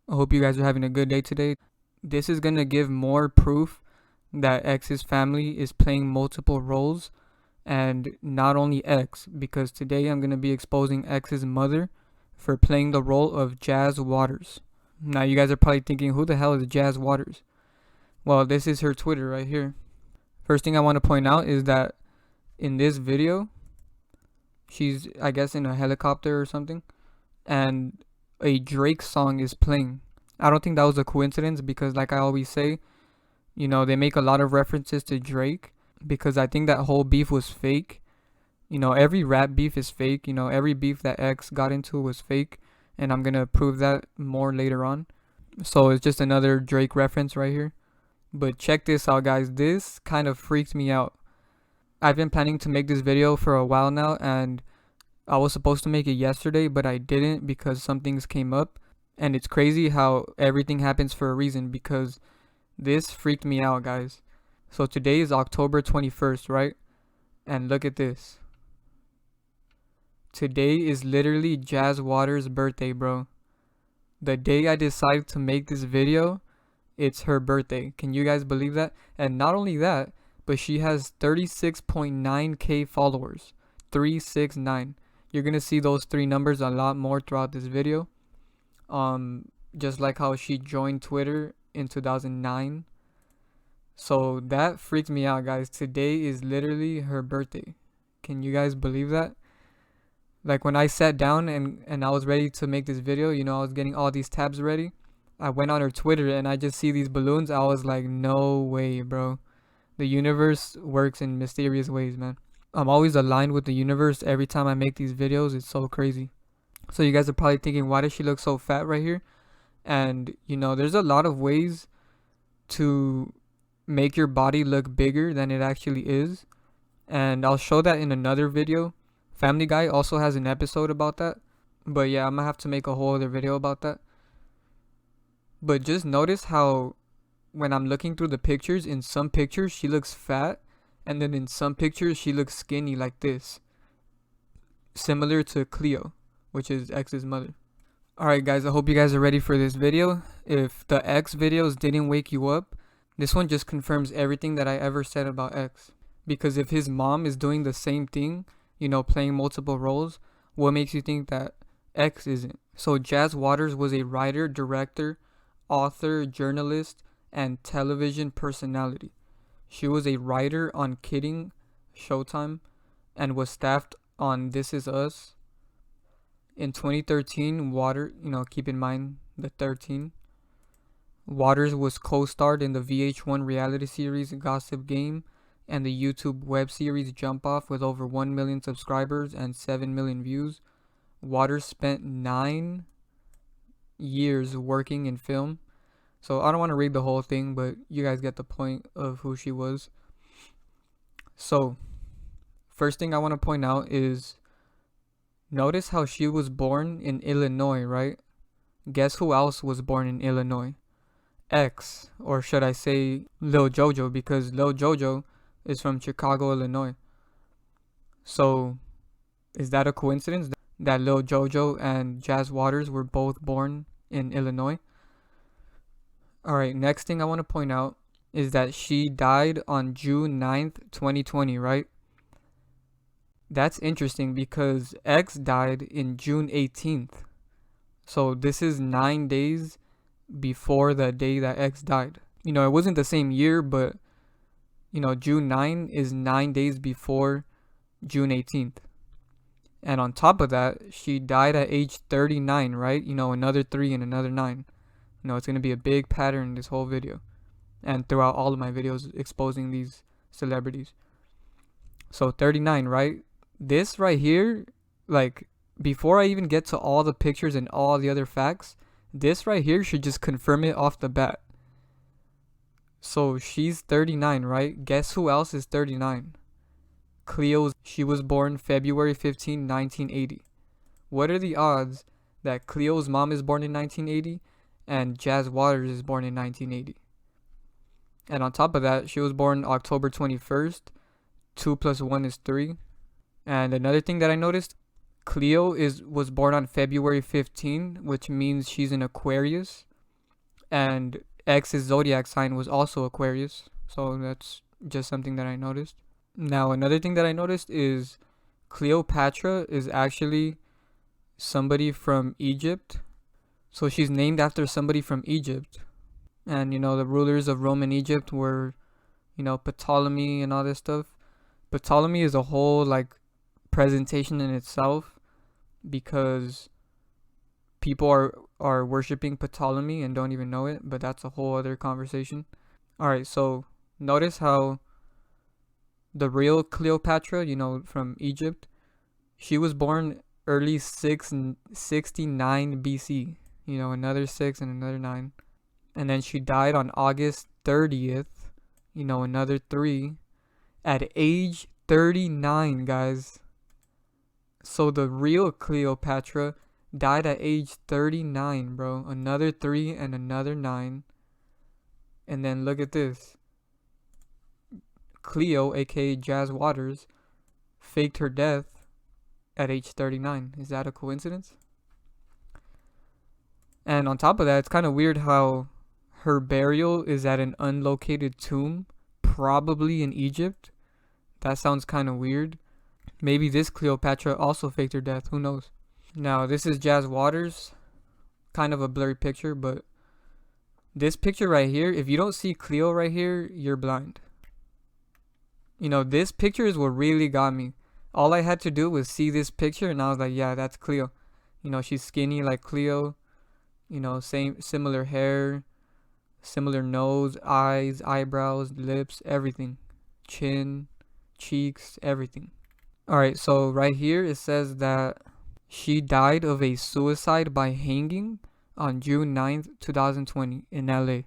I hope you guys are having a good day today. This is gonna give more proof that X's family is playing multiple roles and not only X, because today I'm gonna be exposing X's mother for playing the role of Jazz Waters. Now you guys are probably thinking, who the hell is Jazz Waters? Well, this is her Twitter right here. First thing I want to point out is that in this video, she's, I guess, in a helicopter or something, and a Drake song is playing. I don't think that was a coincidence because, like I always say, they make a lot of references to Drake because I think that whole beef was fake. Every rap beef is fake. Every beef that X got into was fake, and I'm gonna prove that more later on. So it's just another Drake reference right here. But check this out, guys. This kind of freaked me out. I've been planning to make this video for a while now, and I was supposed to make it yesterday, but I didn't because some things came up. And it's crazy how everything happens for a reason because this freaked me out, guys. So today is October 21st, right? And look at this. Today is literally Jazz Waters' birthday, bro. The day I decided to make this video, it's her birthday. Can you guys believe that? And not only that, but she has 36.9k followers. 369. You're gonna see those three numbers a lot more throughout this video. Just like how she joined Twitter in 2009. So that freaked me out, guys. Today is literally her birthday. Can you guys believe that? Like when I sat down and I was ready to make this video, I was getting all these tabs ready. I went on her Twitter and I just see these balloons. I was like, no way, bro. The universe works in mysterious ways, man. I'm always aligned with the universe every time I make these videos. It's so crazy. So you guys are probably thinking, why does she look so fat right here? And, there's a lot of ways to make your body look bigger than it actually is. And I'll show that in another video. Family Guy also has an episode about that. But yeah, I'm gonna have to make a whole other video about that. But just notice how when I'm looking through the pictures, in some pictures she looks fat. And then in some pictures she looks skinny like this. Similar to Cleo, which is X's mother. Alright guys, I hope you guys are ready for this video. If the X videos didn't wake you up, this one just confirms everything that I ever said about X. Because if his mom is doing the same thing, playing multiple roles, what makes you think that X isn't? So Jazz Waters was a writer, director, author, journalist, and television personality. She was a writer on Kidding, Showtime, and was staffed on This Is Us. In 2013, keep in mind the 13. Waters was co-starred in the VH1 reality series Gossip Game and the YouTube web series Jump Off with over 1 million subscribers and 7 million views. Waters spent 9 years working in film. So I don't want to read the whole thing, but you guys get the point of who she was. So, first thing I want to point out is notice how she was born in Illinois, right? Guess who else was born in Illinois? X, or should I say Lil Jojo, because Lil Jojo is from Chicago, Illinois. So, is that a coincidence that Lil Jojo and Jazz Waters were both born in Illinois? Alright, next thing I want to point out is that she died on June 9th, 2020, right? That's interesting because X died in June 18th. So this is 9 days before the day that X died. It wasn't the same year, but, June 9 is 9 days before June 18th. And on top of that, she died at age 39, right? Another 3 and another 9. It's going to be a big pattern in this whole video. And throughout all of my videos exposing these celebrities. So 39, right? This right here, like, before I even get to all the pictures and all the other facts, this right here should just confirm it off the bat. So she's 39, right? Guess who else is 39? Cleo. She was born February 15, 1980. What are the odds that Cleo's mom is born in 1980 and Jazz Waters is born in 1980? And on top of that, she was born October 21st. 2 plus 1 is 3. And another thing that I noticed, Cleo was born on February 15, which means she's an Aquarius. And X's zodiac sign was also Aquarius. So that's just something that I noticed. Now, another thing that I noticed is Cleopatra is actually somebody from Egypt. So she's named after somebody from Egypt. And, the rulers of Roman Egypt were, Ptolemy and all this stuff. Ptolemy is a whole, presentation in itself because people are worshiping Ptolemy and don't even know it, but that's a whole other conversation. All right, so notice how the real Cleopatra, from Egypt, she was born early 669 BC. Another 6 and another 9. And then she died on August 30th, another 3, at age 39, guys. So the real Cleopatra died at age 39, bro. Another 3 and another 9. And then look at this. Cleo, aka Jazz Waters, faked her death at age 39. Is that a coincidence? And on top of that, it's kind of weird how her burial is at an unlocated tomb, probably in Egypt. That sounds kind of weird. Maybe this Cleopatra also faked her death. Who knows? Now, this is Jazz Waters. Kind of a blurry picture, but this picture right here, if you don't see Cleo right here, you're blind. This picture is what really got me. All I had to do was see this picture and I was like, yeah, that's Cleo. She's skinny like Cleo. Similar hair, similar nose, eyes, eyebrows, lips, everything. Chin, cheeks, everything. Alright, so right here it says that she died of a suicide by hanging on June 9th, 2020 in LA.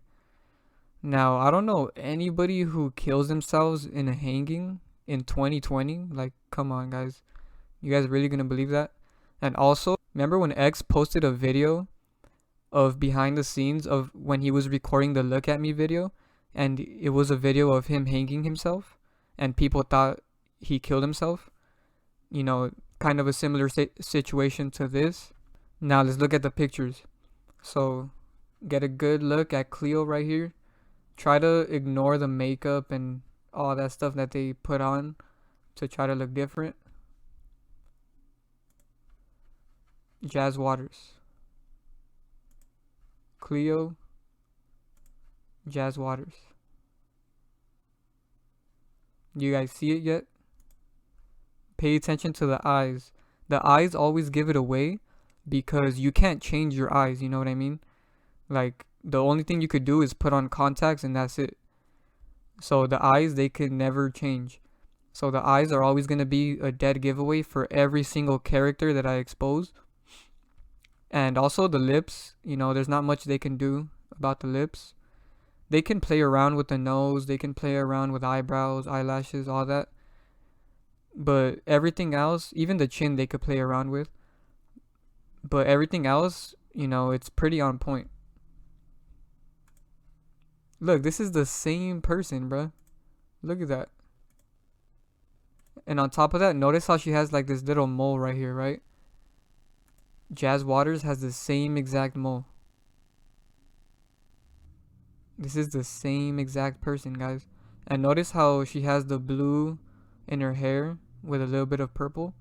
Now, I don't know anybody who kills themselves in a hanging in 2020. Like, come on, guys. You guys really gonna believe that? And also, remember when X posted a video of behind the scenes of when he was recording the Look At Me video? And it was a video of him hanging himself. And people thought he killed himself. Kind of a similar situation to this. Now, let's look at the pictures. So, get a good look at Cleo right here. Try to ignore the makeup and all that stuff that they put on to try to look different. Jazz Waters. Cleo. Jazz Waters. You guys see it yet? Pay attention to the eyes. The eyes always give it away because you can't change your eyes, you know what I mean? Like, the only thing you could do is put on contacts and that's it. So the eyes, they could never change. So the eyes are always going to be a dead giveaway for every single character that I expose. And also the lips, there's not much they can do about the lips. They can play around with the nose, they can play around with eyebrows, eyelashes, all that. But everything else, even the chin they could play around with. But everything else, it's pretty on point. Look, this is the same person, bruh. Look at that. And on top of that, notice how she has like this little mole right here, right? Jazz Waters has the same exact mole. This is the same exact person, guys. And notice how she has the blue in her hair with a little bit of purple.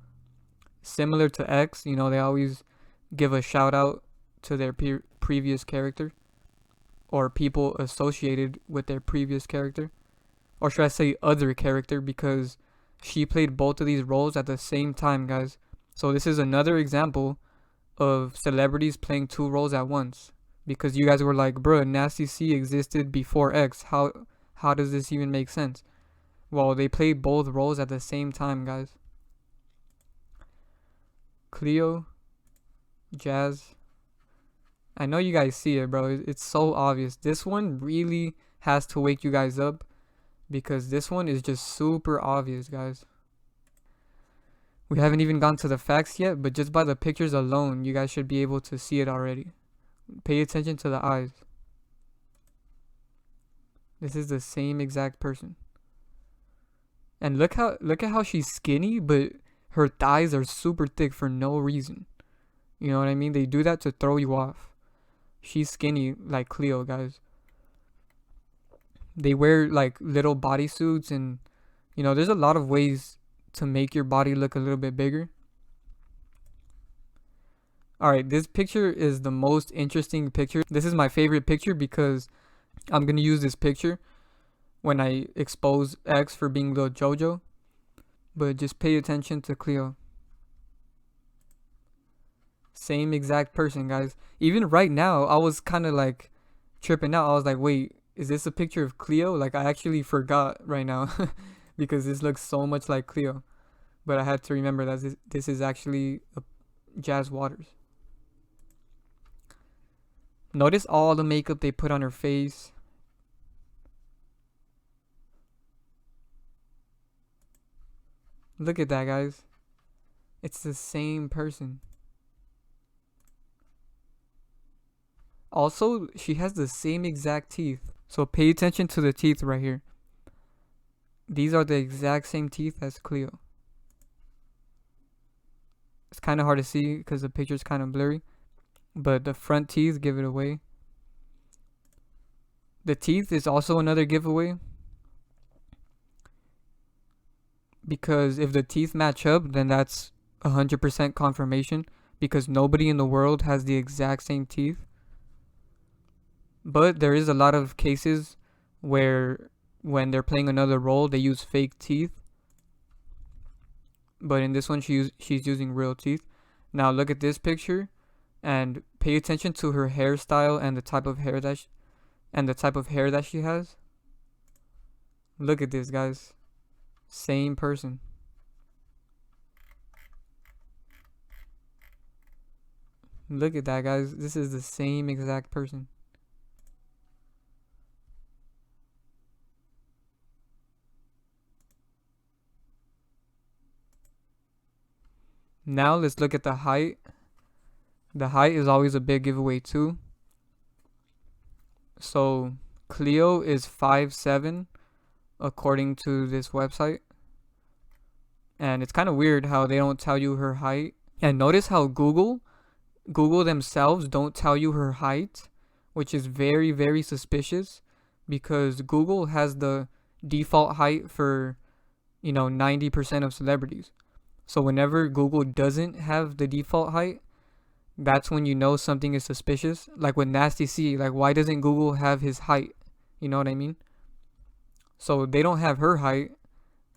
Similar to X, they always give a shout out to their previous character. Or people associated with their previous character. Or should I say other character, because she played both of these roles at the same time, guys. So this is another example of celebrities playing two roles at once. Because you guys were like, bruh, Nasty C existed before X. How does this even make sense? Well, they played both roles at the same time, guys. Cleo, Jazz. I know you guys see it, bro. It's so obvious. This one really has to wake you guys up because this one is just super obvious, guys. We haven't even gone to the facts yet, but just by the pictures alone, you guys should be able to see it already. Pay attention to the eyes. This is the same exact person. And look at how she's skinny, but her thighs are super thick for no reason. You know what I mean? They do that to throw you off. She's skinny like Cleo, guys. They wear like little bodysuits, and you know, there's a lot of ways to make your body look a little bit bigger. Alright, this picture is the most interesting picture. This is my favorite picture because I'm gonna use this picture when I expose X for being little JoJo. But just pay attention to Cleo. Same exact person, guys. Even right now, I was kind of like tripping out. I was like, wait, is this a picture of Cleo? Like, I actually forgot right now because this looks so much like Cleo. But I had to remember that this is actually Jazz Waters. Notice all the makeup they put on her face. Look at that, guys. It's the same person. Also, she has the same exact teeth. So pay attention to the teeth right here. These are the exact same teeth as Cleo. It's kind of hard to see because the picture's kind of blurry. But the front teeth give it away. The teeth is also another giveaway. Because if the teeth match up, then that's 100% confirmation. Because nobody in the world has the exact same teeth. But there is a lot of cases where when they're playing another role, they use fake teeth. But in this one, she's using real teeth. Now look at this picture and pay attention to her hairstyle and the type of hair that she has. Look at this, guys. Same person. Look at that, guys. This is the same exact person. Now let's look at the height. The height is always a big giveaway too. So Cleo is 5'7" according to this website. And it's kind of weird how they don't tell you her height. And notice how Google themselves don't tell you her height, which is very, very suspicious because Google has the default height for, 90% of celebrities. So whenever Google doesn't have the default height, that's when you know something is suspicious. Like with Nasty C, like why doesn't Google have his height? You know what I mean? So they don't have her height,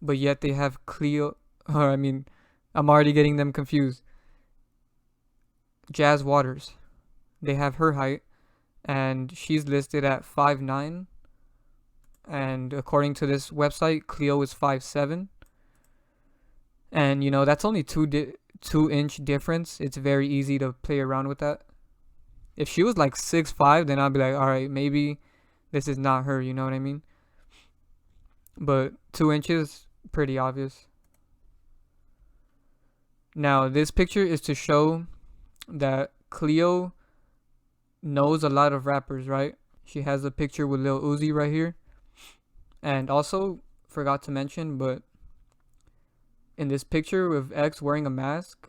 but yet they have Cleo. I'm already getting them confused. Jazz Waters. They have her height, and she's listed at 5'9". And according to this website, Cleo is 5'7". And that's only 2-inch difference. It's very easy to play around with that. If she was like 6'5", then I'd be like, all right, maybe this is not her. You know what I mean? But 2 inches, pretty obvious. Now, this picture is to show that Cleo knows a lot of rappers, right? She has a picture with Lil Uzi right here. And also, forgot to mention, but in this picture with X wearing a mask,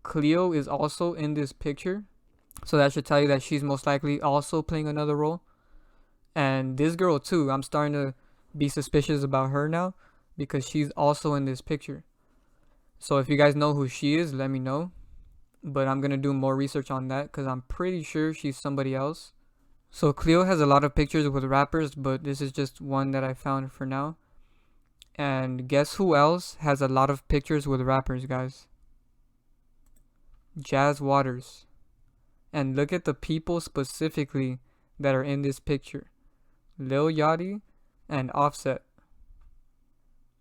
Cleo is also in this picture. So that should tell you that she's most likely also playing another role. And this girl too, I'm starting to be suspicious about her now because she's also in this picture. So if you guys know who she is, let me know. But I'm going to do more research on that because I'm pretty sure she's somebody else. So Cleo has a lot of pictures with rappers, but this is just one that I found for now. And guess who else has a lot of pictures with rappers, guys? Jazz Waters. And look at the people specifically that are in this picture. Lil Yachty and Offset.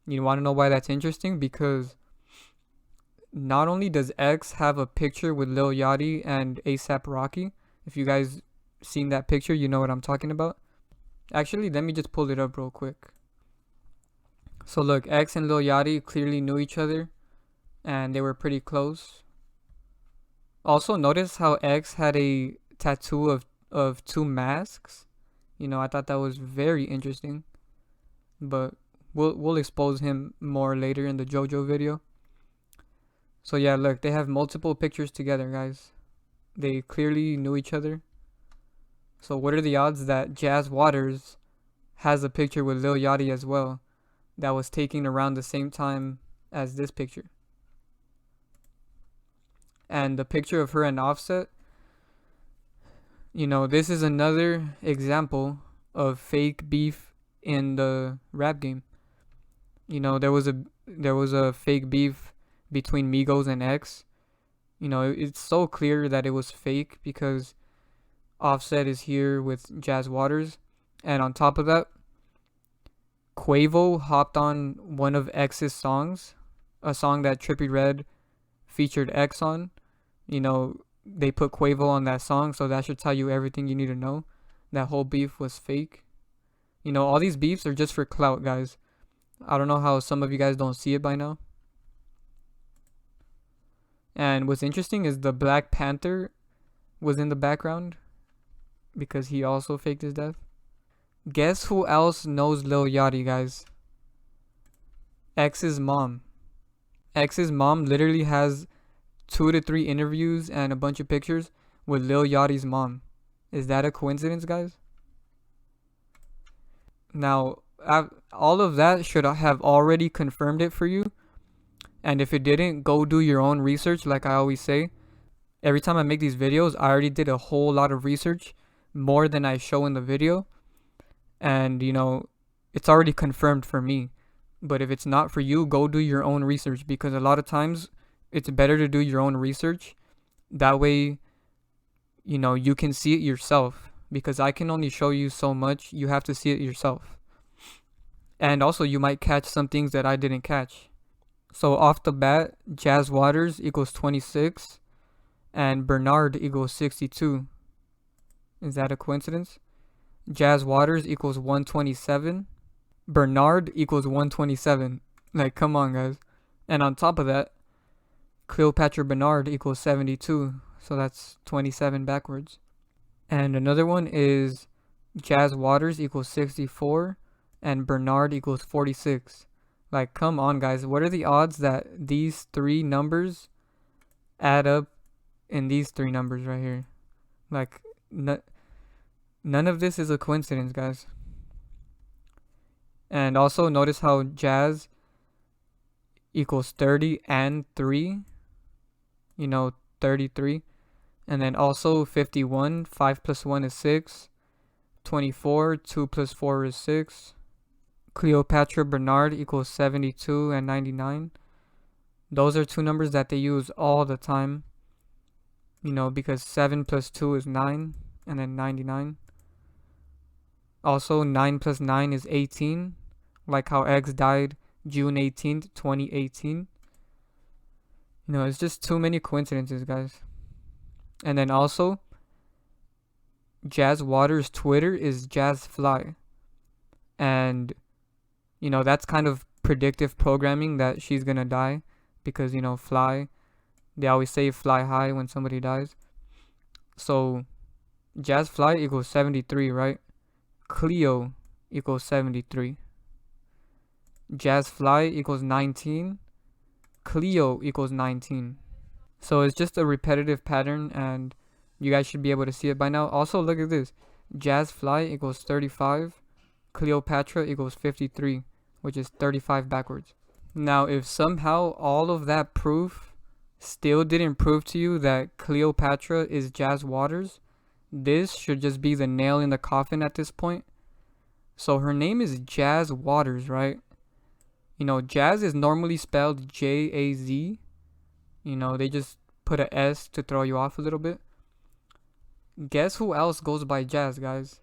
You want to know why that's interesting? Because not only does X have a picture with Lil Yachty and A$AP Rocky. If you guys seen that picture, you know what I'm talking about. Actually, let me just pull it up real quick. So look, X and Lil Yachty clearly knew each other and they were pretty close. Also, notice how X had a tattoo of two masks. I thought that was very interesting. But we'll expose him more later in the JoJo video. So yeah, look, they have multiple pictures together, guys. They clearly knew each other. So what are the odds that Jazz Waters has a picture with Lil Yachty as well that was taken around the same time as this picture? And the picture of her and Offset, this is another example of fake beef in the rap game. There was a fake beef between Migos and X. It's so clear that it was fake because Offset is here with Jazz Waters, and on top of that, Quavo hopped on one of X's songs, a song that Trippie Redd featured X on. They put Quavo on that song, so that should tell you everything you need to know. That whole beef was fake. All these beefs are just for clout, guys. I don't know how some of you guys don't see it by now. And what's interesting is the Black Panther was in the background because he also faked his death. Guess who else knows Lil Yachty, guys? X's mom. X's mom literally has 2 to 3 interviews and a bunch of pictures with Lil Yachty's mom. Is that a coincidence, guys? Now, all of that should have already confirmed it for you. And if it didn't, go do your own research, like I always say. Every time I make these videos, I already did a whole lot of research, more than I show in the video. And, it's already confirmed for me. But if it's not for you, go do your own research, because a lot of times it's better to do your own research. That way, you can see it yourself, because I can only show you so much. You have to see it yourself. And also, you might catch some things that I didn't catch. So off the bat, Jazz Waters equals 26 and Bernard equals 62. Is that a coincidence? Jazz Waters equals 127. Bernard equals 127. Like, come on, guys. And on top of that, Cleopatra Bernard equals 72. So that's 27 backwards. And another one is Jazz Waters equals 64 and Bernard equals 46. Like, come on, guys. What are the odds that these 3 numbers add up in these 3 numbers right here? Like, none of this is a coincidence, guys. And also, notice how Jazz equals 30 and 3. 33. And then also 51. 5 plus 1 is 6. 24. 2 plus 4 is 6. Cleopatra Bernard equals 72 and 99. Those are 2 numbers that they use all the time. Because 7 plus 2 is 9, and then 99. Also, 9 plus 9 is 18, like how X died June 18th, 2018. It's just too many coincidences, guys. And then also, Jazz Waters' Twitter is JazzFly. And that's kind of predictive programming that she's gonna die, because fly, they always say fly high when somebody dies. So Jazz Fly equals 73, right? Cleo equals 73. Jazz Fly equals 19. Cleo equals 19. So it's just a repetitive pattern, and you guys should be able to see it by now. Also, look at this. Jazz Fly equals 35. Cleopatra equals 53, which is 35 backwards. Now, if somehow all of that proof still didn't prove to you that Cleopatra is Jazz Waters, this should just be the nail in the coffin at this point. So her name is Jazz Waters, right? Jazz is normally spelled J-A-Z. They just put a S to throw you off a little bit. Guess who else goes by Jazz, guys?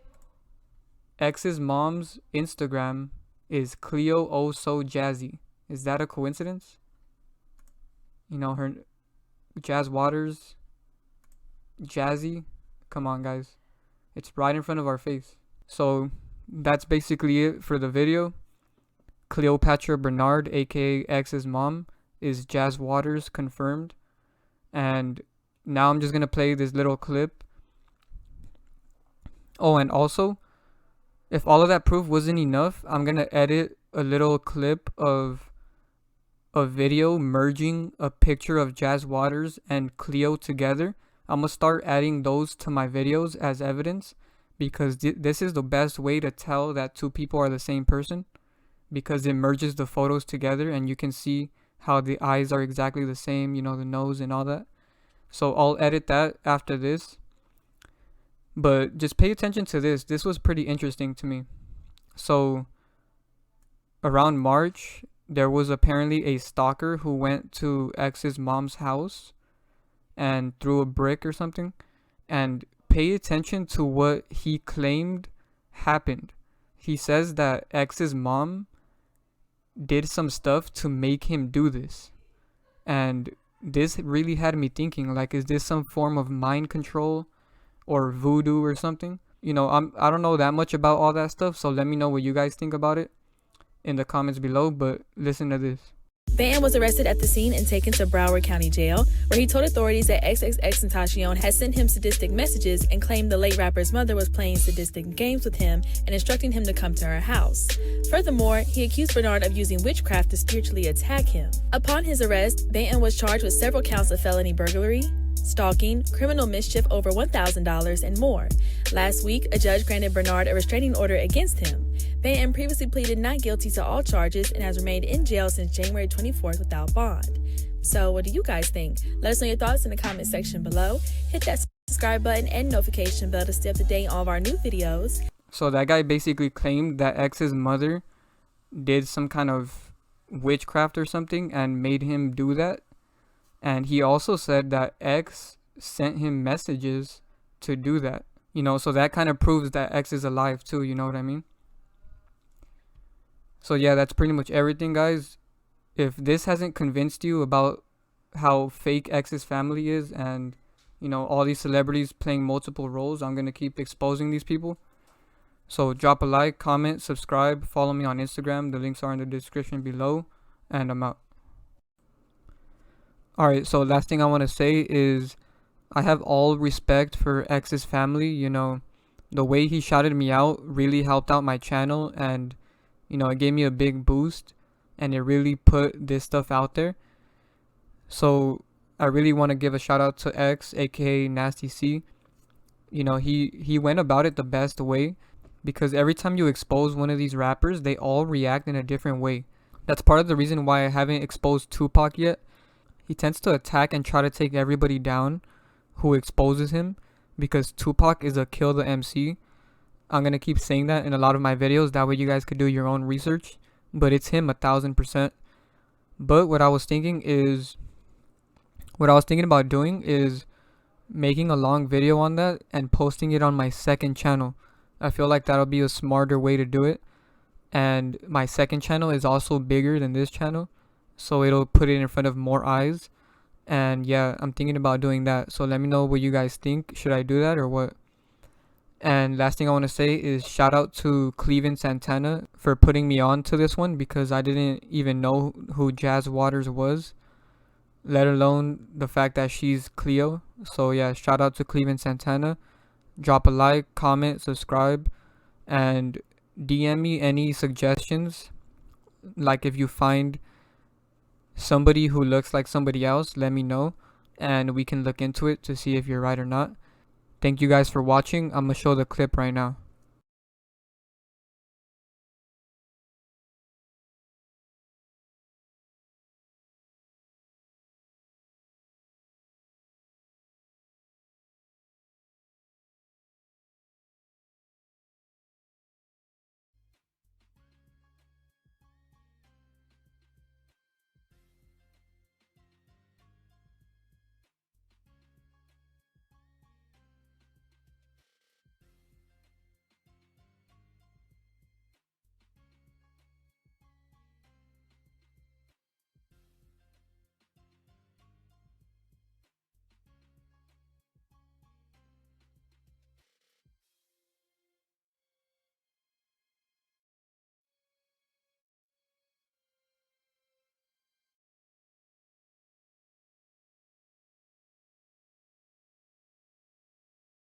X's mom's Instagram is Cleo Oh So Jazzy. Is that a coincidence? Her Jazz Waters, Jazzy. Come on, guys. It's right in front of our face. So that's basically it for the video. Cleopatra Bernard, aka X's mom, is Jazz Waters, confirmed. And now I'm just gonna play this little clip. Oh, and also, if all of that proof wasn't enough, I'm gonna edit a little clip of a video merging a picture of Jazz Waters and Cleo together. I'm gonna start adding those to my videos as evidence, because this is the best way to tell that two people are the same person, because it merges the photos together and you can see how the eyes are exactly the same, you know, the nose and all that. So I'll edit that after this. But just pay attention to this. This was pretty interesting to me. So around March, there was apparently a stalker who went to X's mom's house and threw a brick or something. And pay attention to what he claimed happened. He says that X's mom did some stuff to make him do this. And this really had me thinking, like, is this some form of mind control or voodoo or something? You know, I don't know that much about all that stuff, so let me know what you guys think about it in the comments below, but listen to this. Banton was arrested at the scene and taken to Broward County Jail, where he told authorities that XXXTentacion had sent him sadistic messages and claimed the late rapper's mother was playing sadistic games with him and instructing him to come to her house. Furthermore, he accused Bernard of using witchcraft to spiritually attack him. Upon his arrest, Banton was charged with several counts of felony burglary, stalking, criminal mischief over $1,000, and more. Last week, a judge granted Bernard a restraining order against him. Banton previously pleaded not guilty to all charges and has remained in jail since January 24th without bond. So what do you guys think? Let us know your thoughts in the comment section below. Hit that subscribe button and notification bell to stay up to date on all of our new videos. So that guy basically claimed that X's mother did some kind of witchcraft or something and made him do that. And he also said that X sent him messages to do that. You know, so that kind of proves that X is alive too, you know what I mean? So yeah, that's pretty much everything, guys. If this hasn't convinced you about how fake X's family is and, you know, all these celebrities playing multiple roles, I'm going to keep exposing these people. So drop a like, comment, subscribe, follow me on Instagram. The links are in the description below, and I'm out. Alright, so last thing I want to say is I have all respect for X's family. You know, the way he shouted me out really helped out my channel, and you know, it gave me a big boost and it really put this stuff out there. So I really want to give a shout out to X, aka Nasty C. You know, he went about it the best way, because every time you expose one of these rappers, they all react in a different way. That's part of the reason why I haven't exposed Tupac yet. He tends to attack and try to take everybody down who exposes him, because Tupac is a kill the MC. I'm going to keep saying that in a lot of my videos. That way you guys could do your own research. But it's him 1000%. But what I was thinking about doing is making a long video on that and posting it on my second channel. I feel like that'll be a smarter way to do it. And my second channel is also bigger than this channel, so it'll put it in front of more eyes. And yeah, I'm thinking about doing that. So let me know what you guys think. Should I do that or what? And last thing I want to say is shout out to Cleo Santana for putting me on to this one, because I didn't even know who Jazz Waters was, let alone the fact that she's Cleo. So yeah, shout out to Cleo Santana. Drop a like, comment, subscribe, and DM me any suggestions. Like if you find somebody who looks like somebody else, let me know and we can look into it to see if you're right or not. Thank you guys for watching. I'm gonna show the clip right now.